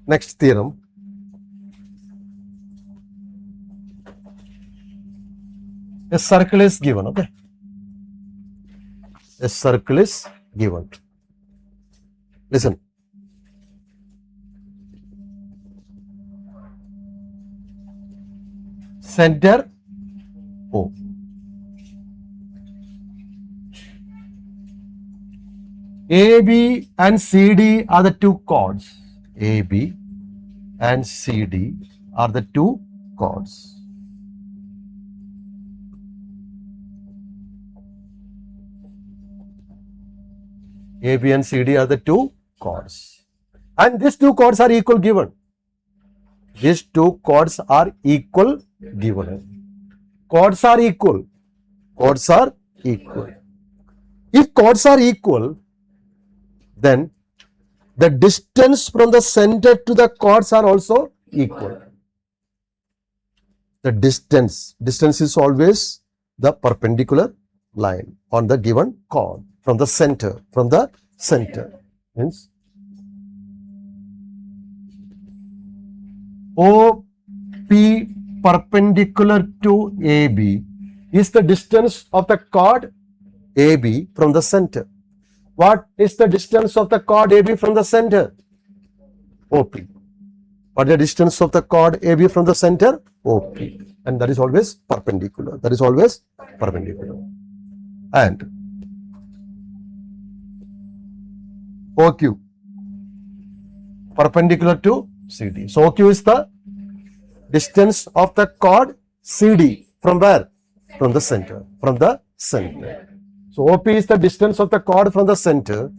Next theorem. A circle is given, okay? A circle is given. Listen. Center O. AB and CD are the two chords. AB and CD are the two chords. AB and CD are the two chords. And these two chords are equal given. These two chords are equal given. Chords are equal. Chords are equal. If chords are equal, then the distance from the center to the chords are also equal. The distance is always the perpendicular line on the given chord from the center. Means OP perpendicular to AB is the distance of the chord AB from the center. What is the distance of the chord AB from the center? OP. What is the distance of the chord AB from the center? OP. And that is always perpendicular. And OQ perpendicular to CD. So OQ is the distance of the chord CD from where? From the center. So OP is the distance of the chord from the center.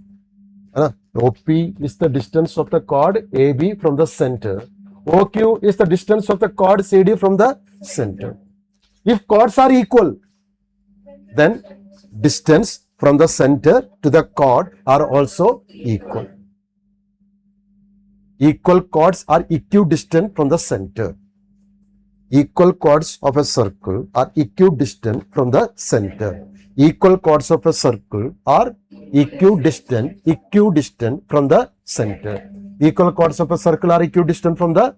OP is the distance of the chord AB from the center. OQ is the distance of the chord CD from the center. If chords are equal, then distance from the center to the chord are also equal. Equal chords are equidistant from the center. Equal chords of a circle are equidistant from the center. Equal chords of a circle are equidistant from the center. Equal chords of a circle are equidistant from the,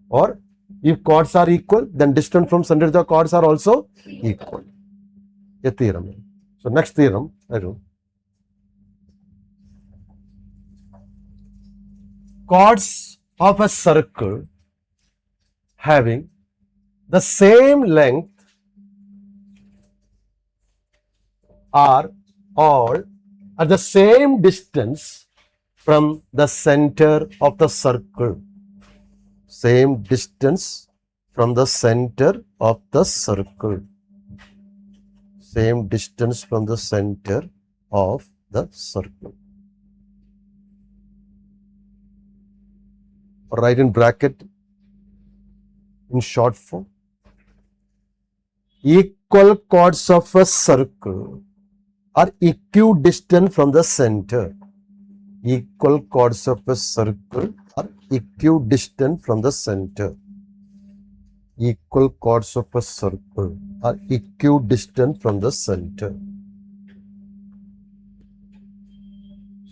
or if chords are equal, then distance from center to the chords are also equal. A theorem. So next theorem, I do. Chords of a circle having the same length are all at the same distance from the center of the circle. Same distance from the center of the circle. Same distance from the center of the circle. Write in bracket in short form. Equal chords of a circle are equidistant from the center. Equal chords of a circle are equidistant from the center. Equal chords of a circle are equidistant from the center.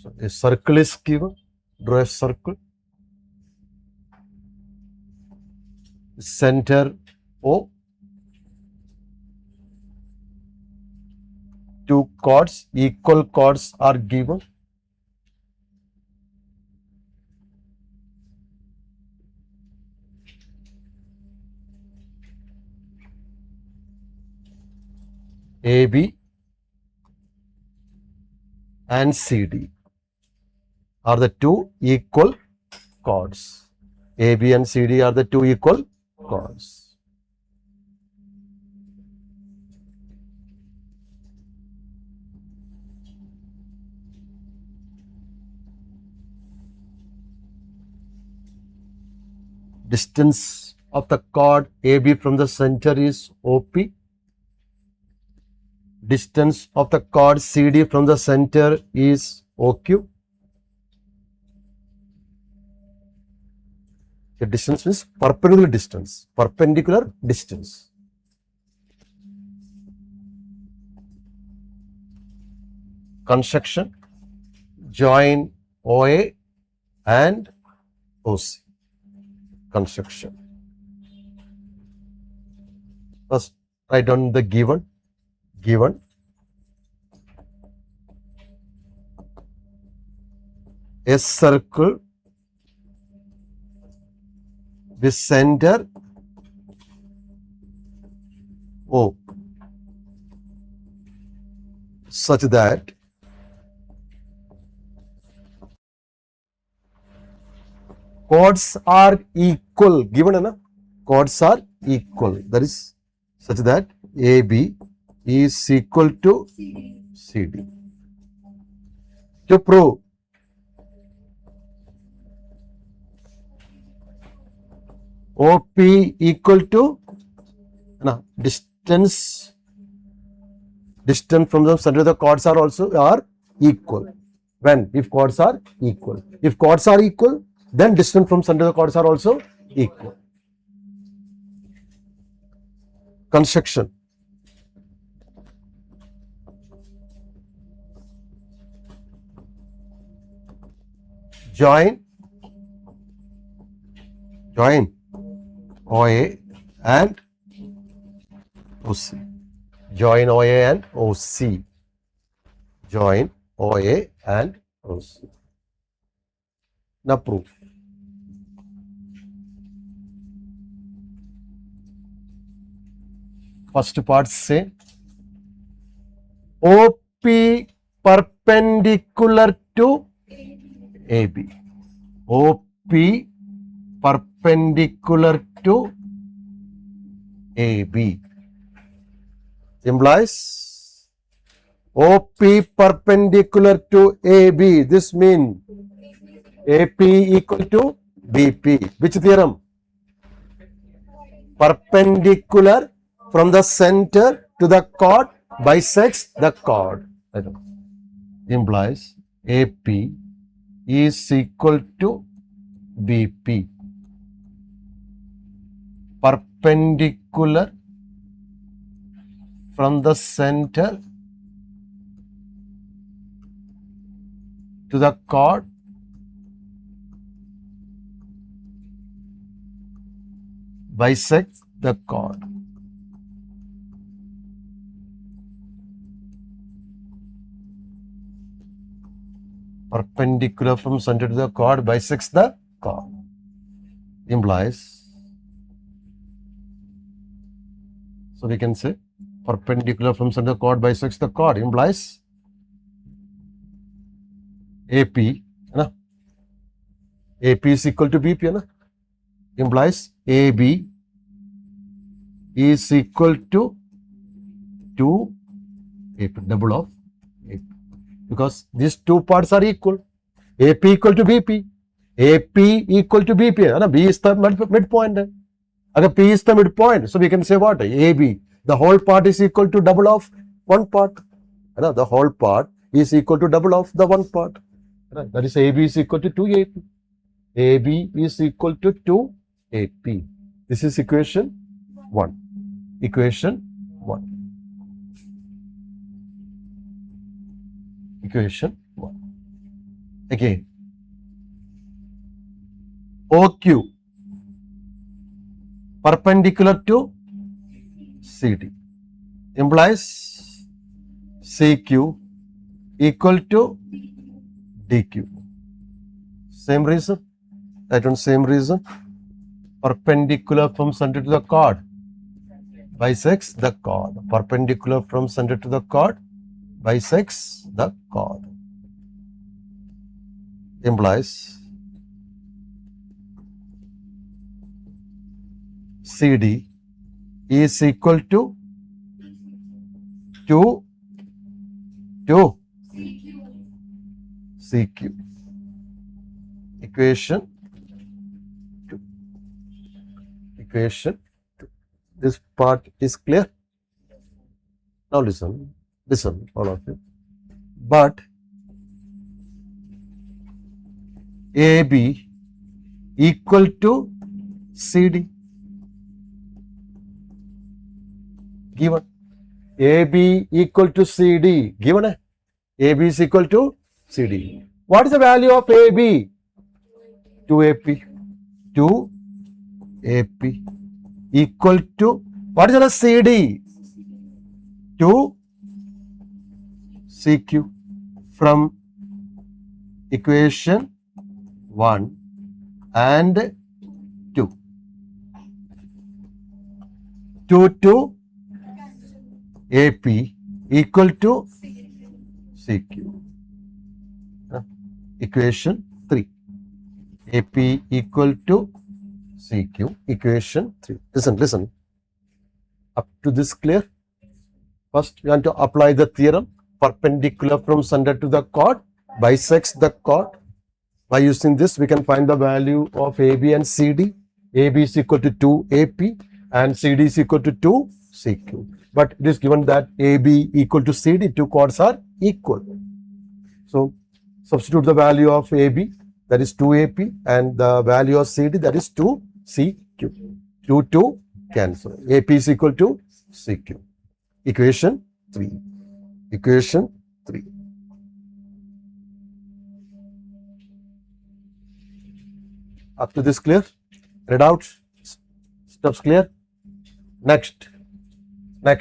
So a circle is given. Draw a circle. Center O. Two chords, equal chords are given. AB and CD are the two equal chords. AB and CD are the two equal chords. Distance of the chord AB from the center is OP. Distance of the chord CD from the center is OQ. The distance means perpendicular distance. Perpendicular distance. Construction. Join OA and OC. Construction. First, write down the given. A circle with center O such that chords are equal. Given, na? Chords are equal. That is such that AB is equal to CD. To prove OP equal to distance from the center of the chords are equal. When? If chords are equal. If chords are equal, then distance from center of the chords are also equal. Construction. Join OA and OC. Join OA and OC. Join OA and OC. Now proof. First part say OP perpendicular to AB. OP perpendicular to AB implies OP perpendicular to AB. This means AP equal to BP. Which theorem? Perpendicular from the center to the chord bisects the chord. Implies AP is equal to BP. Perpendicular from the center to the chord bisects the chord. Perpendicular from center to the chord bisects the chord. Implies, so we can say perpendicular from center to the chord bisects the chord. Implies AP, AP is equal to BP, implies AB is equal to 2 AP, double of AP, because these two parts are equal. AP equal to BP. AP equal to BP. B is the midpoint. If P is the midpoint, so we can say what? AB, the whole part is equal to double of one part. The whole part is equal to double of the one part. That is AB is equal to 2AP. AB is equal to 2AP. This is equation 1. Equation 1. Equation 1. Again, OQ perpendicular to CD implies CQ equal to DQ. Same reason. That one same reason. Perpendicular from center to the chord bisects the chord. Perpendicular from center to the chord bisects the chord. Implies CD is equal to 2 CQ. Equation 2. Equation 2. This part is clear? Now listen, all of you. But AB equal to CD. Given. AB equal to CD. Given. AB is equal to CD. What is the value of AB? 2AP. to AP equal to, what is the CD? To CQ from equation 1 and 2. 2 to AP equal to CQ. Equation 3. AP equal to CQ. Equation 3. Listen. Up to this clear? First, we want to apply the theorem. Perpendicular from center to the chord bisects the chord. By using this, we can find the value of AB and CD. AB is equal to 2 AP and CD is equal to 2 CQ. But it is given that AB equal to CD, two chords are equal. So, substitute the value of AB, that is 2 AP, and the value of CD, that is 2 CQ. 2 cancel. AP is equal to CQ. Equation 3. Equation 3. Up to this clear? Read out. Steps clear? Next. We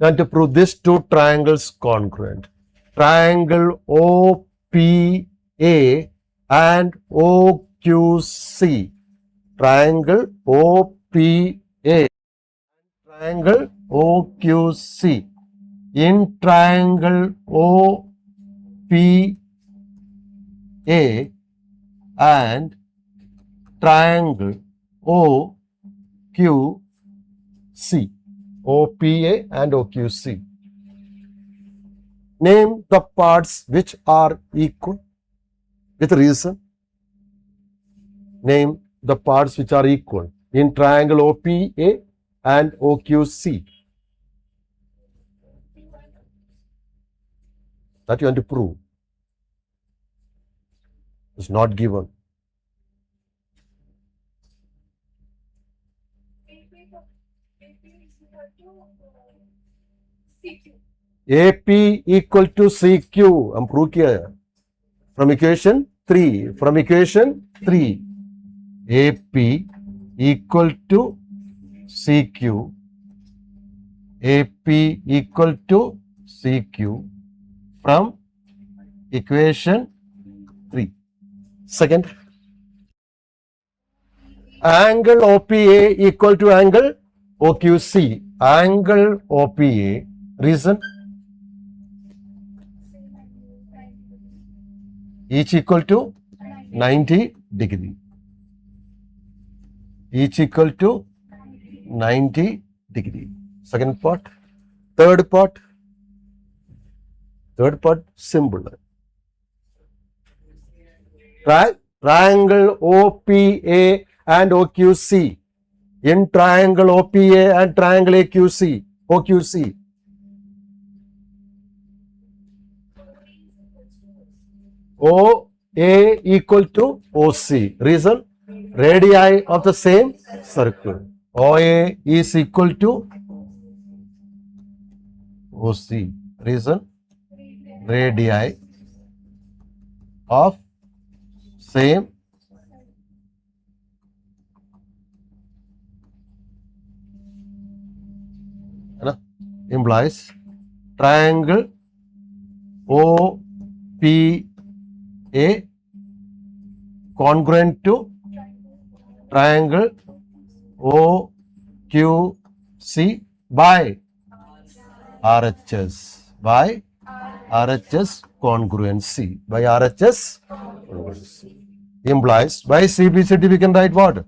want to prove this two triangles congruent. Triangle OPA and OQC. Triangle OPA. Triangle OQC. In triangle OPA and triangle OQC. OPA and OQC. Name the parts which are equal with reason. Name the parts which are equal in triangle OPA and OQC. That you want to prove. It's not given. AP equal to CQ. I'm proof here. From equation 3. From equation 3. AP equal to CQ. AP equal to CQ from equation 3. Second, angle OPA equal to angle OQC. Angle OPA, reason? Each equal to 90 degree. Each equal to 90 degree. Second part. Third part symbol. Triangle OPA and OQC. In triangle OPA and triangle OQC. OA equal to OC. Reason? Radii of the same circle. OA is equal to OC. Reason? Radii of same implies triangle OPA congruent to triangle OQC by RHS. By RHS congruency. By RHS congruency. Implies by CPCT we can write what?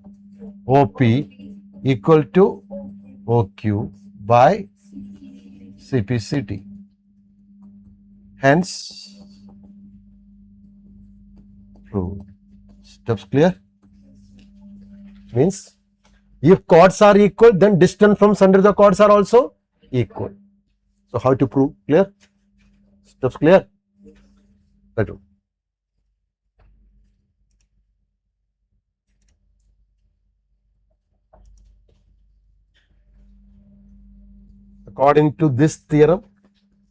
OP equal to OQ by CPCT. Hence, proved. Steps clear? Means, if chords are equal, then distance from center the chords are also equal. So, how to prove? Clear? Steps clear? Better. According to this theorem,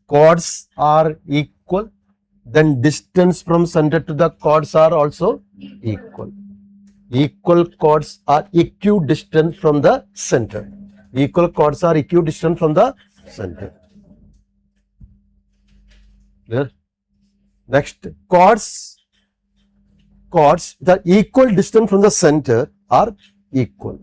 chords are equal, then distance from center to the chords are also equal. Equal chords are equidistant from the center. Equal chords are equidistant from the center. Clear? Next, chords which are equal distance from the center are equal.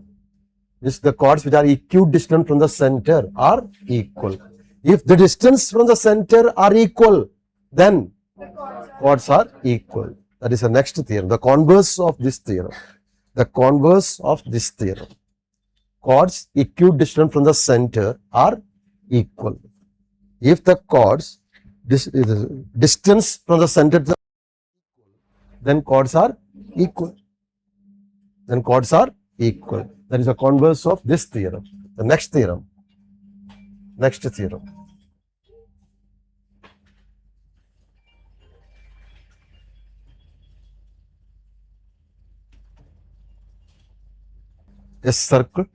This the chords which are equidistant from the center are equal. If the distance from the center are equal, then chords are equal. That is the next theorem. The converse of this theorem. The converse of this theorem. Chords equidistant from the center are equal. If the chords distance from the center to the then chords are equal. Then chords are equal. That is the converse of this theorem. The next theorem. Next theorem. A circle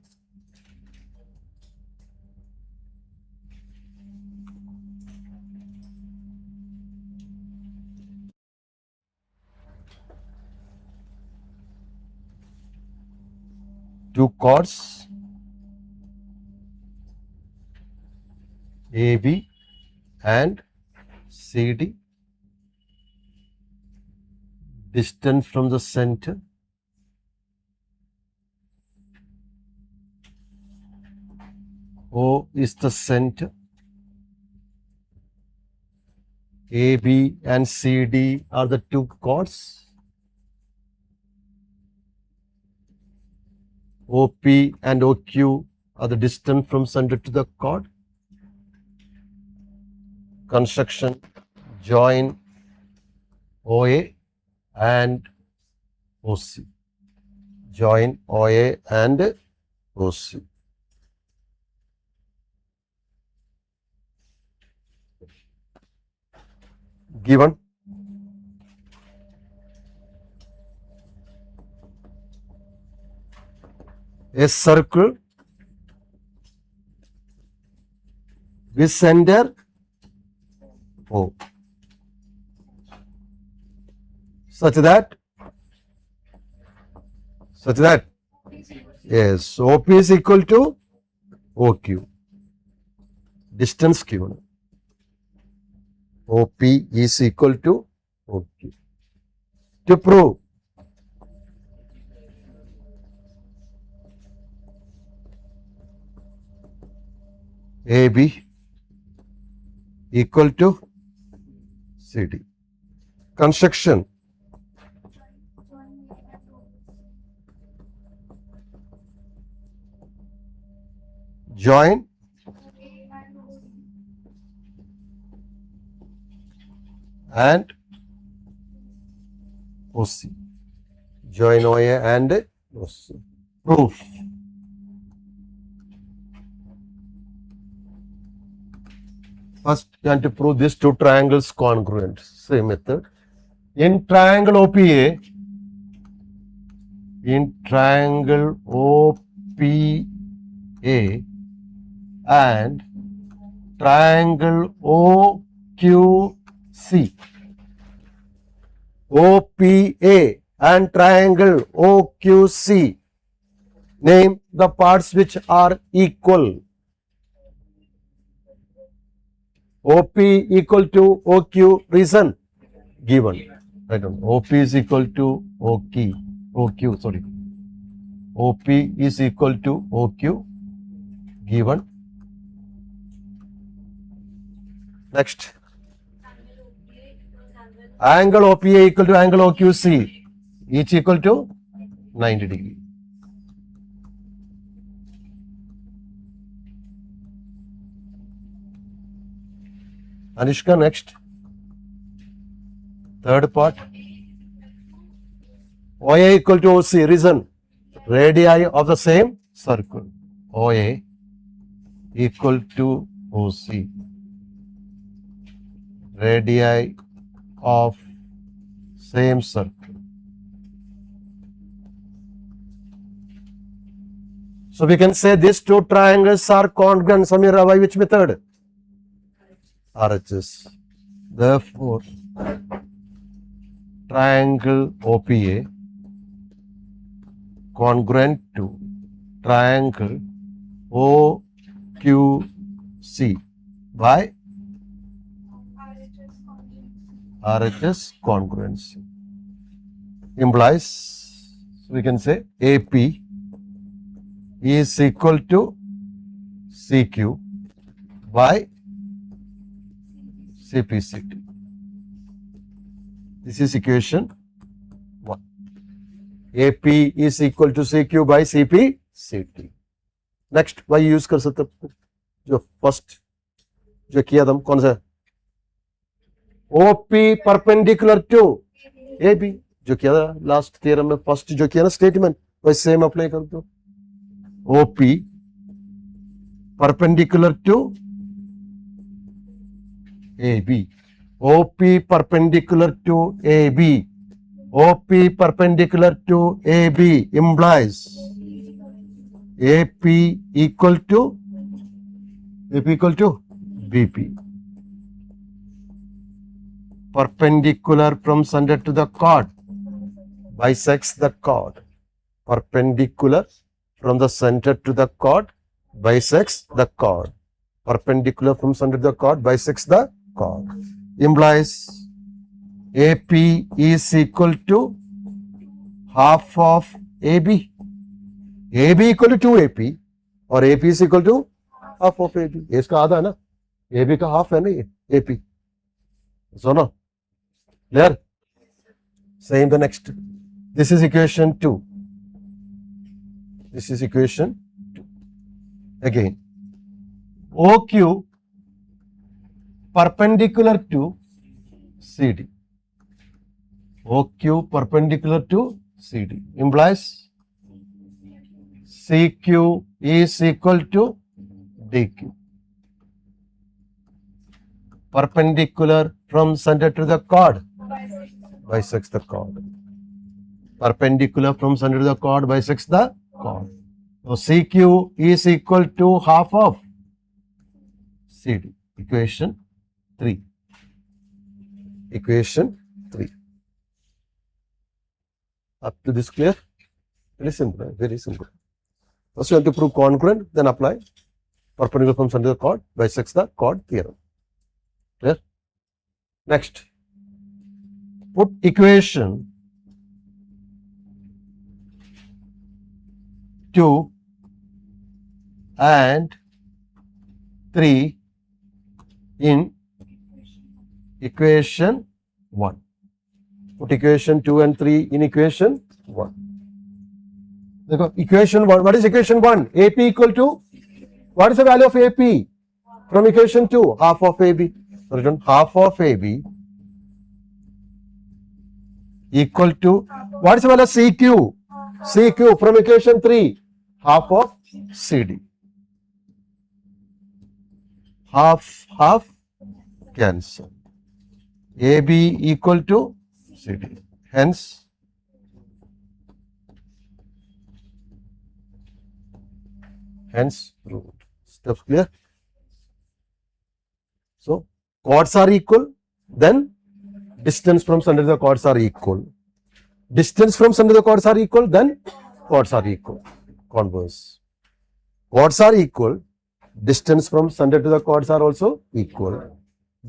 two chords AB and CD distant from the center O is the center. AB and CD are the two chords. OP and OQ are the distance from center to the chord. Construction, join OA and OC. Join OA and OC. Given a circle with center O such that yes, OP is equal to OQ. Distance given. OP is equal to OQ. To prove AB equal to CD. Construction. Join and OC. Join OA and OC. Proof. First, you have to prove these two triangles congruent. Same method. In triangle OPA, and triangle OQC. OPA and triangle OQC. Name the parts which are equal. OP equal to OQ, reason given. I don't know. OP is equal to OQ, sorry. OP is equal to OQ given. Next. Angle OPA equal to angle OQC. Each equal to 90 degree. Anushka, next. Third part. OA equal to OC. Reason. Radii of the same circle. OA equal to OC. Radii of same circle. So we can say these two triangles are congruent. Samira, by which method? RHS. Therefore, triangle OPA congruent to triangle OQC by RHS congruency. Implies, we can say AP is equal to CQ by CPCT. This is equation 1. AP is equal to CQ by CPCT. Next, why use कर सकते जो first जो किया था कौन सा OP perpendicular to AB जो किया था लास्ट थ्योरम में फर्स्ट जो किया ना स्टेटमेंट वही सेम अप्लाई कर दो OP perpendicular to AB OP perpendicular to AB OP perpendicular to AB implies AP equal to BP perpendicular from center to the chord bisects the chord perpendicular from the center to the chord bisects the chord perpendicular from center to the chord bisects the chord implies AP is equal to half of AB. AB equal to 2AP और AP is equal to half of AB. इसका आधा है ना AB का half है ना ये AP. सुनो clear? Same the next. This is equation 2. This is equation 2. Again OQ perpendicular to CD. OQ perpendicular to CD implies CQ is equal to DQ. Perpendicular from center to the chord bisects the chord. Perpendicular from center to the chord bisects the chord. So CQ is equal to half of CD. Equation 3. Equation 3. Up to this clear? Very simple, very simple. First you have to prove congruent, then apply perpendicular from center to the chord bisects the chord theorem. Clear? Next, put equation 2 and 3 in equation 1. Put equation 2 and 3 in equation 1. Equation 1. What is equation 1? AP equal to, what is the value of AP? From equation 2, half of AB. So written half of AB equal to, what is the value of CQ? CQ from equation 3, half of CD. Half cancel. AB equal to CD. Hence, proved. Steps clear? So, chords are equal, then distance from center to the chords are equal. Distance from center to the chords are equal, then chords are equal. Converse. Chords are equal, distance from center to the chords are also equal.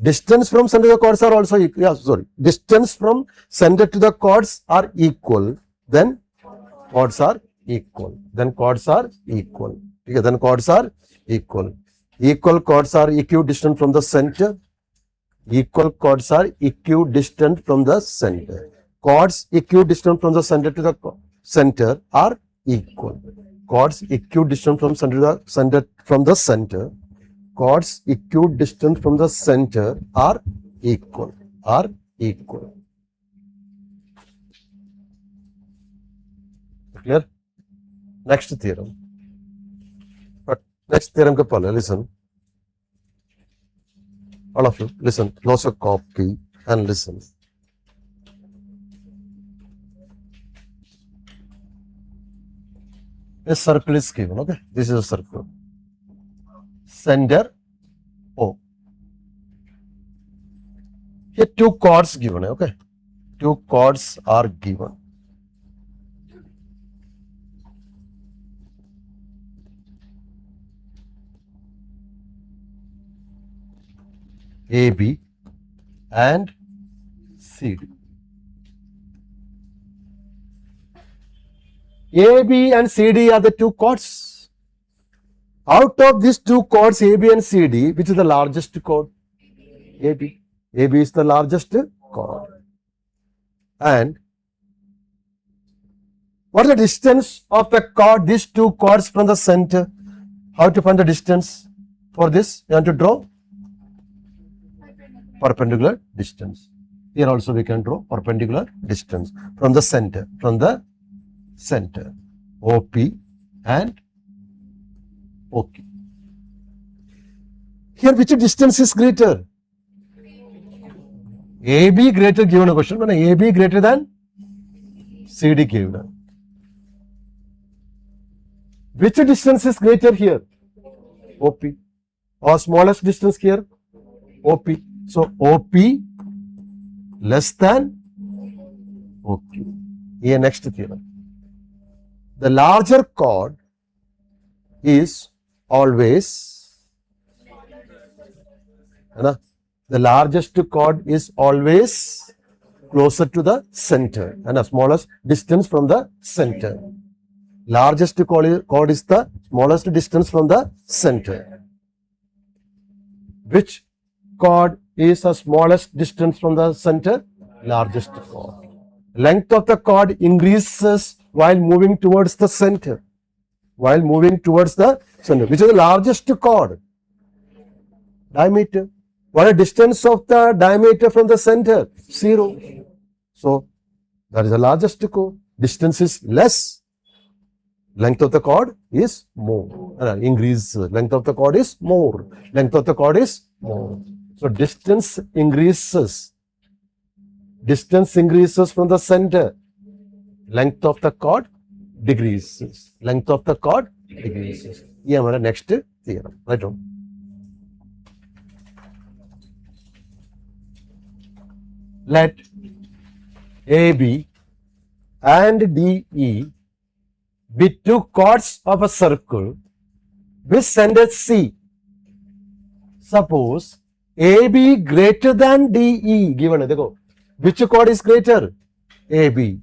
Distance from center to the chords are also equal. Distance from center to the chords are equal, then chords are equal. Then chords are equal. Okay, then chords are equal. Equal chords are equidistant from the center. Equal chords are equidistant from the center. Chords equidistant from the center to the center are equal. Chords equidistant from center to the center from the center. Chords equidistant from the center are equal. Clear? Next theorem. But next theorem ka pala, listen. All of you, listen. Close your copy and listen. A circle is given, okay? This is a circle. Center O. Here two chords given, okay? Two chords are given. AB and CD. AB and CD are the two chords. Out of these two chords, AB and CD, which is the largest chord? AB. AB is the largest chord. And what is the distance of the chord, these two chords from the center? How to find the distance for this? You want to draw? Perpendicular distance. Here also we can draw perpendicular distance from the center. From the center. OP and OK. Here which distance is greater? AB greater, given a question, but AB greater than CD given. Which distance is greater here? OP. Or smallest distance here? OP. So OP less than OQ. Here next theorem. The larger chord is always, the largest chord is always closer to the center and the smallest distance from the center. Largest chord is the smallest distance from the center. Which chord is the smallest distance from the center? Largest chord. Length of the chord increases while moving towards the center. While moving towards the center. Which is the largest chord? Diameter. What is the distance of the diameter from the center? 0. So, that is the largest chord. Distance is less. Length of the chord is more. Increase. Length of the chord is more. Length of the chord is more. So, distance increases. Distance increases from the center. Length of the chord decreases. Length of the chord decreases. This is our next theorem. Right on. Let AB and DE be two chords of a circle with center C. Suppose AB greater than DE. Given है देखो, which chord is greater? AB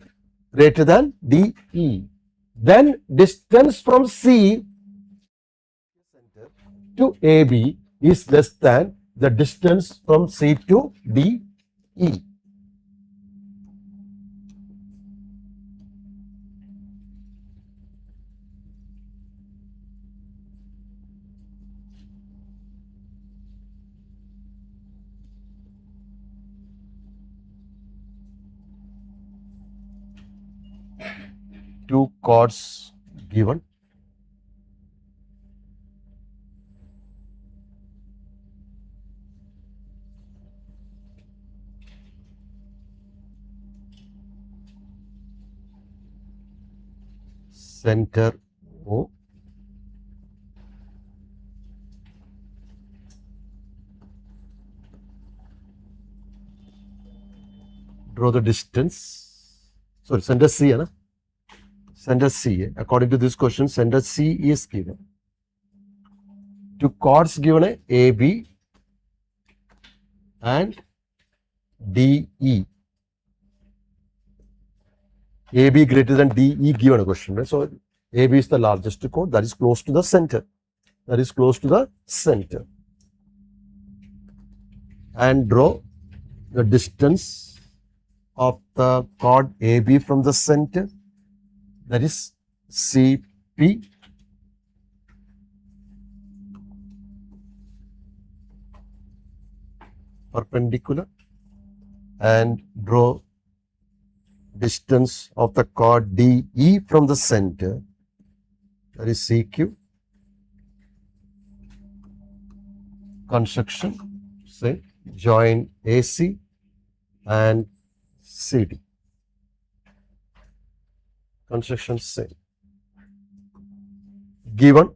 greater than DE. Then distance from C to AB is less than the distance from C to DE. Two chords given. Center O. Draw the distance. Sorry, center C, है ना? Center C. According to this question, center C is given. Two chords given है AB and DE. AB greater than DE given a question, right? So AB is the largest chord that is close to the center. That is close to the center. And draw the distance of the chord AB from the center. That is CP. Perpendicular. And draw distance of the chord DE from the center, that is CQ. Construction, say, join AC and CD. Construction, say, given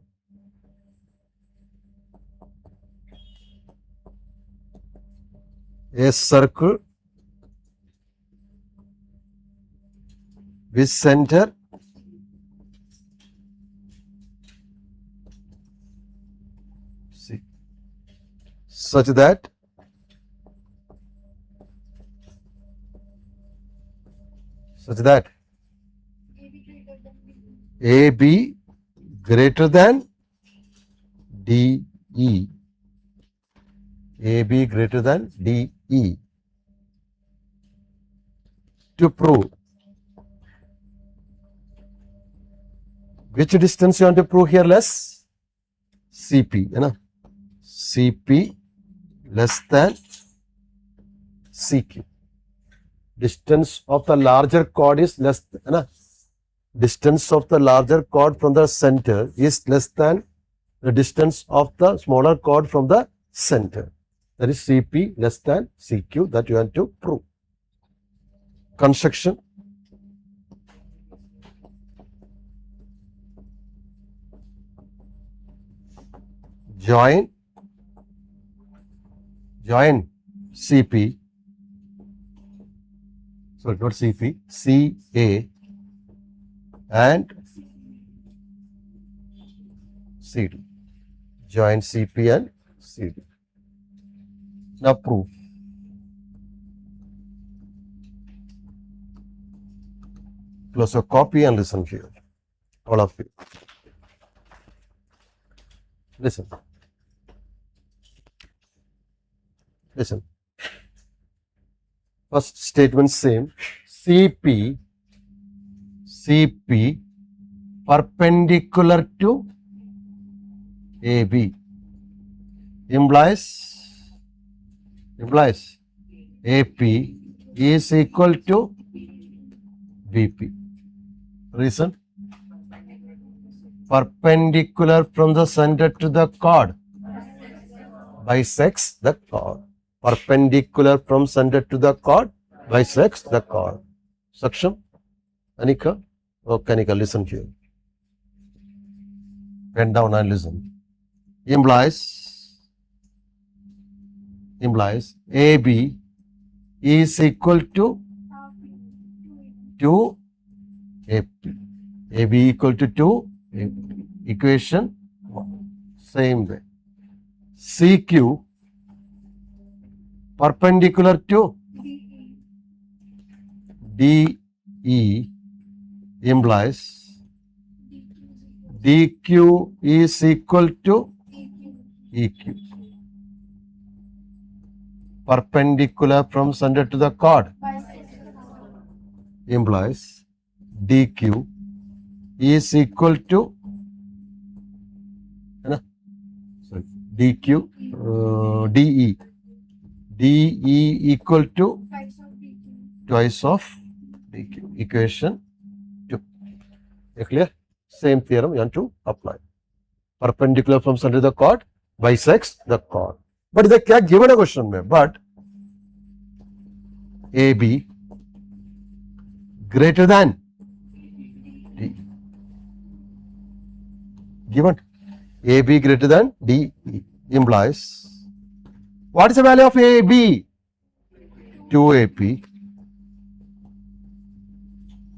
a circle with center C such that such that AB greater than DE. AB greater than DE. To prove which distance you want to prove here less? CP, you know? CP less than CQ. Distance of the larger chord is less, you know? Distance of the larger chord from the center is less than the distance of the smaller chord from the center. That is CP less than CQ that you want to prove. Construction. Join CP, sorry, not CP, CA and CD. Join CP and CD. Now prove. Close your copy and listen here, all of you. Listen. Listen. First statement same. CP perpendicular to AB implies AP is equal to BP. Reason? Perpendicular from the center to the chord bisects the chord. Perpendicular from center to the chord bisects the chord. Saksham? Anika? Okay, Anika, listen here. Pen down and listen. Implies AB is equal to AP. AB equal to 2 AP. Equation 1. Same way. CQ perpendicular to DE implies DQ is equal to EQ. Perpendicular from center to the chord implies DQ is equal to DE. DE equal to twice of DQ. Equation 2. Clear? Same theorem you want to apply. Perpendicular from center to the chord bisects the chord. But they क्या given a question में, but AB greater than D. Given AB greater than D implies what is the value of AB? 2AP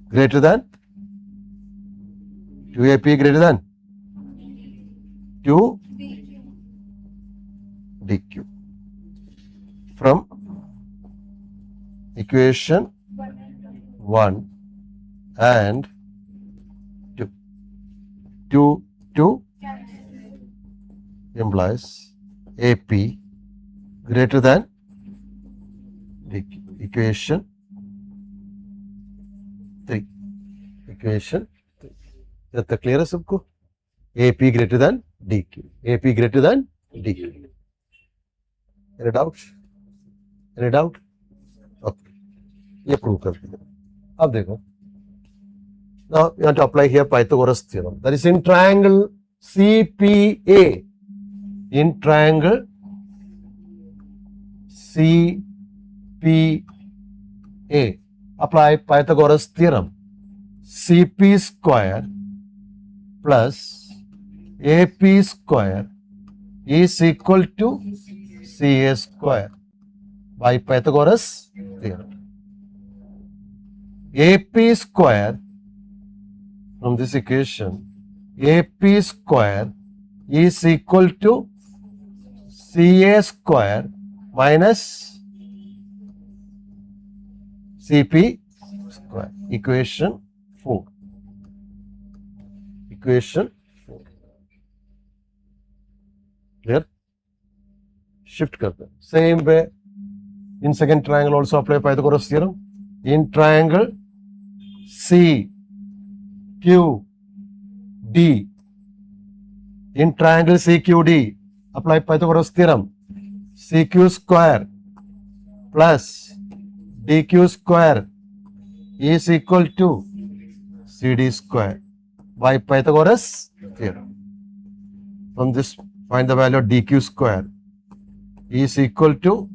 greater than 2AP greater than 2 DQ. From equation 1 and 2. 2 implies AP greater than DQ. Equation 3. Equation 3. Is that clear सबको? AP greater than DQ. AP greater than DQ. Any doubt? Any doubt? Okay. ये prove कर दिया. अब देखो. Now you have to apply here Pythagoras theorem. That is in triangle CPA. In triangle CPA. Apply Pythagoras theorem. CP square plus AP square is equal to CA square by Pythagoras theorem. AP square from this equation, AP square is equal to CA square minus CP square. Equation 4. Equation 4. Clear? Shift करते हैं. Same way in second triangle also apply Pythagoras theorem. In triangle C Q D. In triangle CQD, apply Pythagoras theorem. CQ square plus DQ square is equal to CD square by Pythagoras theorem. From this, find the value of DQ square is equal to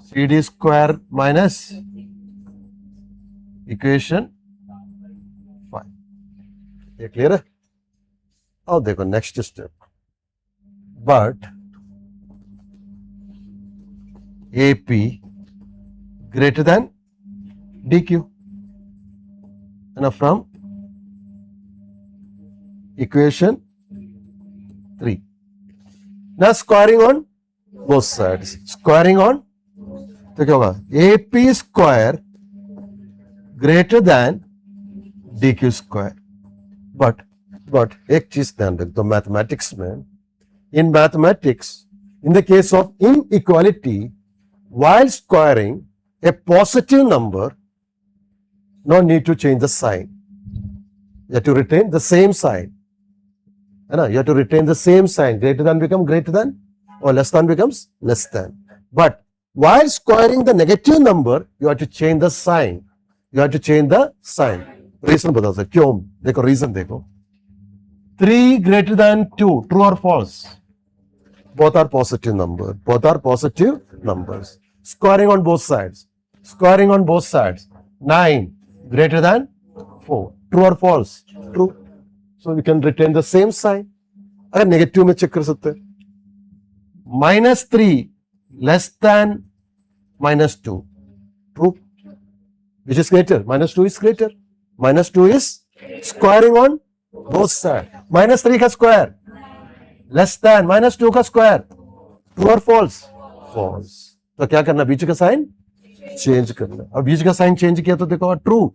CD square minus equation 5. ये clear है? अब देखो next step. But AP greater than DQ. And from equation 3. Now squaring on both sides. Squaring on, तो क्या होगा? AP square greater than DQ square. But एक चीज ध्यान रख दो मैथमेटिक्स में. In mathematics, in the case of inequality, while squaring a positive number, no need to change the sign. You have to retain the same sign. You have to retain the same sign. Greater than becomes greater than, or less than becomes less than. But while squaring the negative number, you have to change the sign. You have to change the sign. Reason बता सकते क्यों? देखो reason देखो. 3 greater than 2, true or false? Both are positive numbers. Both are positive numbers. Squaring on both sides. Squaring on both sides. 9 greater than 4. True or false? True. So we can retain the same sign. अगर negative में check कर सकते हैं. -3 less than -2. True. Which is greater? -2 is greater. -2 is squaring on both sides. -3 का square less than -2 का square. True or false? False. तो क्या करना? बीच का साइन चेंज करना. और बीच का साइन चेंज किया तो देखो ट्रू.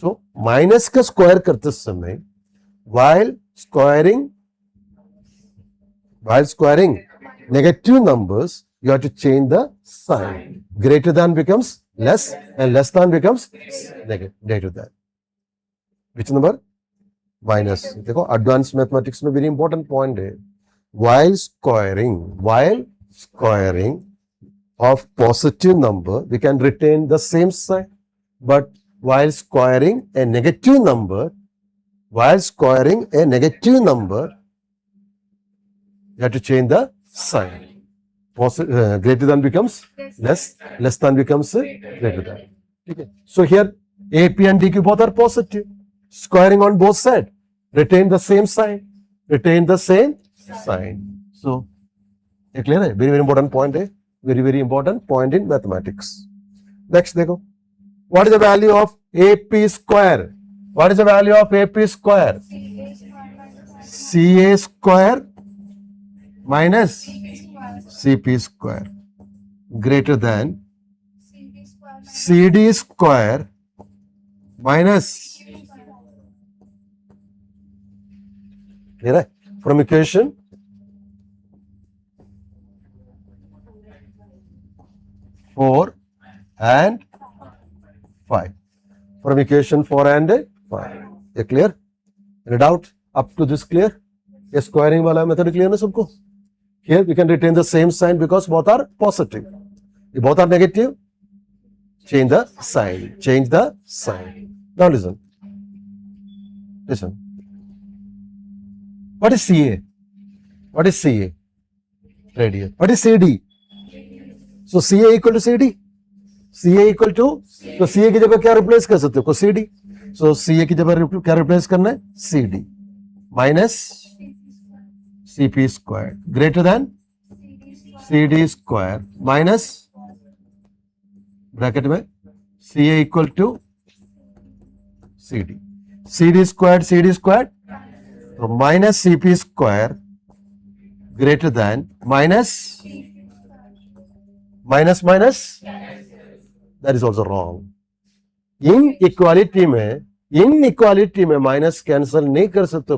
सो माइनस का स्क्वायर करते समय while squaring negative numbers, you have to change the sign. Greater than becomes less and less than becomes greater than. Which number? Minus. देखो advanced mathematics में very important point है. While squaring of positive number, we can retain the same sign. But while squaring a negative number, you have to change the sign. Greater than becomes less, less than becomes greater than. Okay. So here AP and DQ both are positive. Squaring on both sides, retain the same sign. So, clear है? Very important point है. Very important point in mathematics. Next देखो. What is the value of AP square? What is the value of AP square? CA square minus CP square greater than CD square minus. Clear है? From equation 4 and 5. From equation 4 and 5. ये clear? Any doubt? Up to this clear? ये squaring वाला method clear ना सबको? Here we can retain the same sign because both are positive. If both are negative, change the sign. Now listen. What is CA? Radius. What is CD? So CA equal to CD. तो CA की जगह क्या replace कर सकते हो? CD. So CA की जगह क्या रिप्लेस करना है? CD minus CP square greater than CD square minus bracket में CA equal to CD. CD squared तो minus CP square greater than minus that is also wrong. Inequality में minus cancel नहीं कर सकते।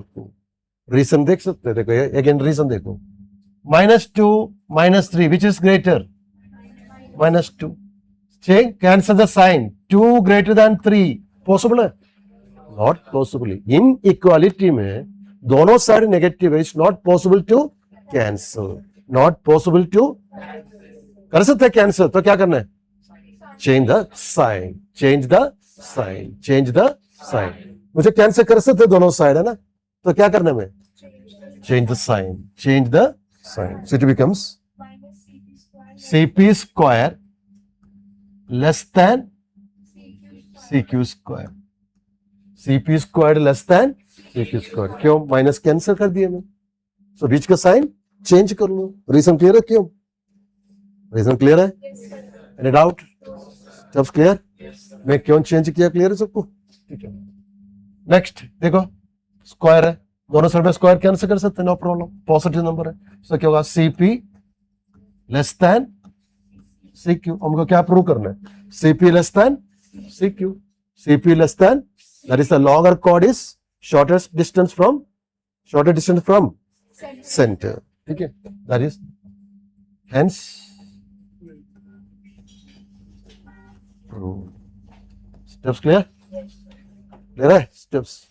रीजन देख सकते, देखो अगेन रीजन देखो, -2 -3 which is greater, -2। Cancel the sign, 2 greater than 3 possible है, नॉट पॉसिबल। इनइक्वालिटी में दोनों साइड नेगेटिव है, it's not possible to cancel, not possible to. कर सकते हैं कैंसिल, तो क्या करना है, change the sign, change the sign, change the sign. मुझे कैंसिल कर सकते दोनों साइड है ना, तो क्या करना है, change the sign, change the sign. So it becomes CP square less than CQ square, CP square less than CQ square. क्यों, माइनस कैंसिल कर दिया मैं, सो बीच का साइन चेंज कर लो। रीजन क्लियर है, क्यों, रीजन क्लियर है, एनी डाउट, सब क्लियर, मैं क्यों चेंज किया, क्लियर है सबको, ठीक है। नेक्स्ट देखो, स्क्वायर है, दोनों साइड में स्क्वायर कैंसिल कर सकते हैं, नो प्रॉब्लम, पॉजिटिव नंबर है, सो क्या होगा, CP लेस देन CQ। हमको क्या प्रूव करना है, CP less than CQ, CP less than, that is the longer chord is shortest distance from centre, ठीक है, that is hence prove. Steps clear, clear है स्टेप्स।